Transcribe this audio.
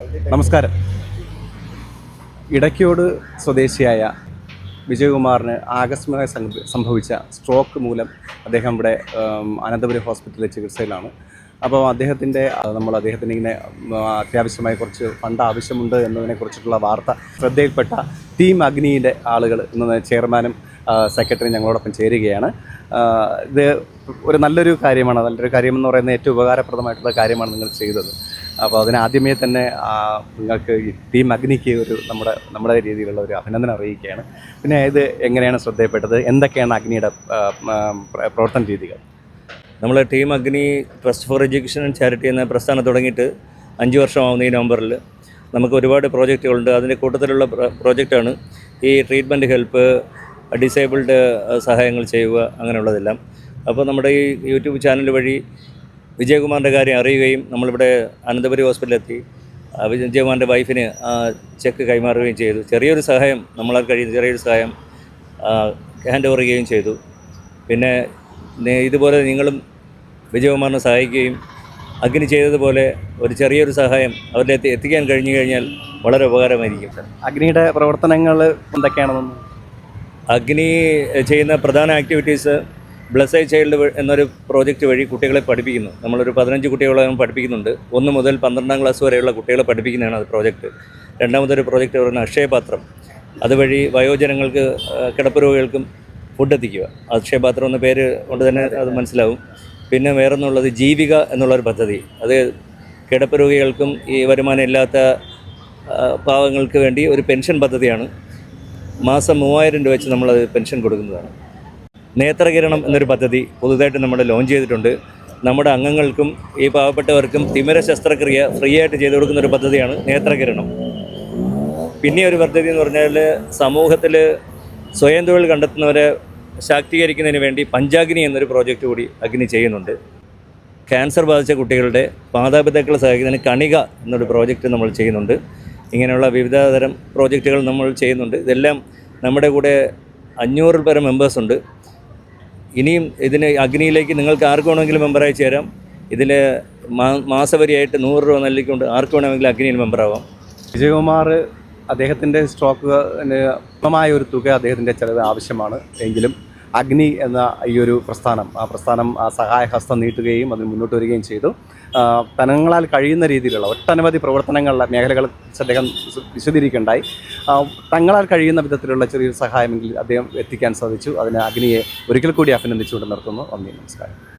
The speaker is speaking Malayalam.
നമസ്കാരം. ഇടയ്ക്കോട് സ്വദേശിയായ വിജയകുമാറിന് ആകസ്മികമായി സംഭവിച്ച സ്ട്രോക്ക് മൂലം അദ്ദേഹം ഇവിടെ അനന്തപുരം ഹോസ്പിറ്റലിൽ ചികിത്സയിലാണ്. അപ്പോൾ അദ്ദേഹത്തിന് ഇങ്ങനെ അത്യാവശ്യമായി കുറച്ച് ഫണ്ട് ആവശ്യമുണ്ട് എന്നതിനെക്കുറിച്ചിട്ടുള്ള വാർത്ത ശ്രദ്ധയിൽപ്പെട്ട ടീം അഗ്നിയുടെ ആളുകൾ ഇന്ന് ചെയർമാനും സെക്രട്ടറിയും ഞങ്ങളോടൊപ്പം ചേരുകയാണ്. ഇത് ഒരു നല്ലൊരു കാര്യമെന്ന് പറയുന്നത് ഏറ്റവും ഉപകാരപ്രദമായിട്ടുള്ള കാര്യമാണ് നിങ്ങൾ ചെയ്തത്. അപ്പോൾ അതിനാദ്യമേ തന്നെ നിങ്ങൾക്ക് ഈ ടീം അഗ്നിക്ക് നമ്മുടെ രീതിയിലുള്ള ഒരു അഭിനന്ദനം അറിയിക്കുകയാണ്. പിന്നെ ഇത് എങ്ങനെയാണ് ശ്രദ്ധയപ്പെട്ടത്, എന്തൊക്കെയാണ് അഗ്നിയുടെ പ്രവർത്തന രീതികൾ? നമ്മൾ ടീം അഗ്നി trust for education and charity എന്ന പ്രസ്ഥാനം തുടങ്ങിയിട്ട് 5 വർഷമാവുന്ന ഈ നവംബറിൽ നമുക്ക് ഒരുപാട് പ്രോജക്റ്റുകളുണ്ട്. അതിൻ്റെ കൂട്ടത്തിലുള്ള പ്രോജക്റ്റാണ് ഈ ട്രീറ്റ്മെൻറ്റ് ഹെൽപ്പ്, ഡിസേബിൾഡ് സഹായങ്ങൾ ചെയ്യുക, അങ്ങനെയുള്ളതെല്ലാം. അപ്പോൾ നമ്മുടെ ഈ യൂട്യൂബ് ചാനൽ വഴി വിജയകുമാറിൻ്റെ കാര്യം അറിയുകയും നമ്മളിവിടെ അനന്തപുരി ഹോസ്പിറ്റലിലെത്തി വിജയകുമാറിൻ്റെ വൈഫിന് ചെക്ക് കൈമാറുകയും ചെയ്തു. ചെറിയൊരു സഹായം, നമ്മളാൽ കഴിയുന്ന ചെറിയൊരു സഹായം ഹാൻഡ് ഓവർ ചെയ്യുകയും ചെയ്തു. പിന്നെ ഇതുപോലെ നിങ്ങളും വിജയകുമാറിനെ സഹായിക്കുകയും അഗ്നി ചെയ്തതുപോലെ ഒരു ചെറിയൊരു സഹായം അവരിലേക്ക് എത്തിക്കാൻ കഴിഞ്ഞു കഴിഞ്ഞാൽ വളരെ ഉപകാരമായിരിക്കും. അഗ്നിയുടെ പ്രവർത്തനങ്ങൾ എന്തൊക്കെയാണെന്ന്? അഗ്നി ചെയ്യുന്ന പ്രധാന ആക്ടിവിറ്റീസ് ബ്ലസ് ഐ ചൈൽഡ് എന്നൊരു പ്രോജക്റ്റ് വഴി കുട്ടികളെ പഠിപ്പിക്കുന്നു. നമ്മളൊരു 15 കുട്ടികളെ പഠിപ്പിക്കുന്നുണ്ട്. 1 മുതൽ 12ാം ക്ലാസ് വരെയുള്ള കുട്ടികളെ പഠിപ്പിക്കുന്നതാണ് അത് പ്രോജക്റ്റ്. രണ്ടാമതൊരു പ്രോജക്റ്റ് പറയുന്നത് അക്ഷയപാത്രം. അതുവഴി വയോജനങ്ങൾക്ക്, കിടപ്പ് രോഗികൾക്കും ഫുഡ് എത്തിക്കുക. അക്ഷയപാത്രം എന്ന പേര് കൊണ്ട് തന്നെ അത് മനസ്സിലാവും. പിന്നെ വേറൊന്നുള്ളത് ജീവിക എന്നുള്ളൊരു പദ്ധതി. അത് കിടപ്പ് രോഗികൾക്കും ഈ വരുമാനം ഇല്ലാത്ത പാവങ്ങൾക്ക് വേണ്ടി ഒരു പെൻഷൻ പദ്ധതിയാണ്. മാസം 3000 രൂപ വെച്ച് നമ്മളത് പെൻഷൻ കൊടുക്കുന്നതാണ്. നേത്രകിരണം എന്നൊരു പദ്ധതി പുതുതായിട്ട് നമ്മൾ ലോഞ്ച് ചെയ്തിട്ടുണ്ട്. നമ്മുടെ അംഗങ്ങൾക്കും ഈ പാവപ്പെട്ടവർക്കും തിമിര ശസ്ത്രക്രിയ ഫ്രീ ആയിട്ട് ചെയ്തു കൊടുക്കുന്നൊരു പദ്ധതിയാണ് നേത്രകിരണം. പിന്നെ ഒരു പദ്ധതി എന്ന് പറഞ്ഞാൽ സമൂഹത്തിൽ സ്വയം തൊഴിൽ കണ്ടെത്തുന്നവരെ ശാക്തീകരിക്കുന്നതിന് വേണ്ടി പഞ്ചാഗ്നി എന്നൊരു പ്രോജക്റ്റ് കൂടി അഗ്നി ചെയ്യുന്നുണ്ട്. ക്യാൻസർ ബാധിച്ച കുട്ടികളുടെ മാതാപിതാക്കളെ സഹായിക്കുന്നതിന് കണിക എന്നൊരു പ്രോജക്റ്റ് നമ്മൾ ചെയ്യുന്നുണ്ട്. ഇങ്ങനെയുള്ള വിവിധ തരം പ്രോജക്റ്റുകൾ നമ്മൾ ചെയ്യുന്നുണ്ട്. ഇതെല്ലാം നമ്മുടെ കൂടെ 500 പേരെ മെമ്പേഴ്സുണ്ട്. ഇനിയും ഇതിന് അഗ്നിയിലേക്ക് നിങ്ങൾക്ക് ആർക്ക് വേണമെങ്കിലും മെമ്പറായി ചേരാം. ഇതിൽ മാസവരിയായിട്ട് 100 രൂപ നൽകിക്കൊണ്ട് ആർക്ക് വേണമെങ്കിലും അഗ്നിയിൽ മെമ്പറാവാം. വിജയകുമാർ അദ്ദേഹത്തിൻ്റെ സ്ട്രോക്കിന് പൂർണ്ണമായ ഒരു തുക അദ്ദേഹത്തിൻ്റെ ചിലവ് ആവശ്യമാണ്. എങ്കിലും അഗ്നി എന്ന ഈ ഒരു പ്രസ്ഥാനം സഹായഹസ്തം നീട്ടുകയും അതിന് മുന്നോട്ട് വരികയും ചെയ്തു. തങ്ങളാൽ കഴിയുന്ന രീതിയിലുള്ള ഒട്ടനവധി മേഖലകൾ അദ്ദേഹം വിശദീകരിക്കുകയുണ്ടായി. തങ്ങളാൽ കഴിയുന്ന വിധത്തിലുള്ള ചെറിയൊരു സഹായമെങ്കിൽ അദ്ദേഹം എത്തിക്കാൻ സാധിച്ചു. അതിന് അഗ്നിയെ ഒരിക്കൽ കൂടി അഭിനന്ദിച്ചുകൊണ്ട് നിർത്തുന്നു. നന്ദി, നമസ്കാരം.